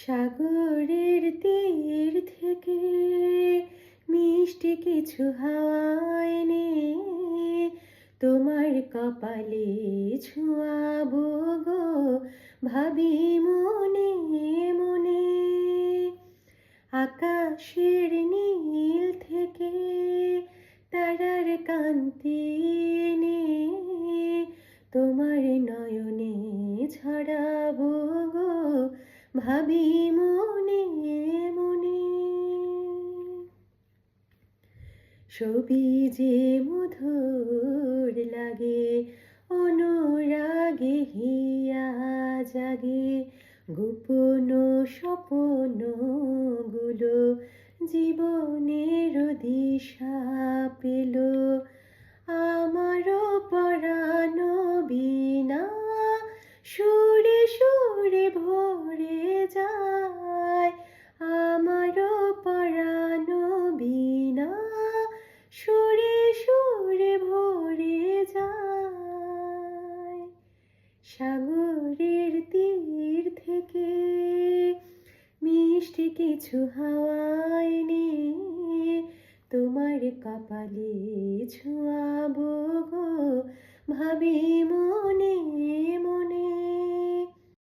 সাগরের তীর থেকে মিষ্টি কিছু হাওয়া এনে তোমার কপালে ছোঁয়াবো গো, ভাবি মনে মনে। আকাশের নীল থেকে তারার কান্তি এনে তোমার নয়নে ছড়াবো গো, ভাবি মনে মনে। ছবি যে মধুর লাগে, অনুরাগে হিয়া জাগে, গোপন স্বপ্ন গুলো জীবনের দিশা পেল। আমারও পরাণ বিনা সুরে সুরে ভরে যায়, আমারও পরাণ বিনা সুরে সুরে ভরে যায়। সাগরের তীর থেকে মিষ্টি কিছু হাওয়া এনে তোমার কপালে ছোঁয়াবো গো, ভাবি মনে মনে।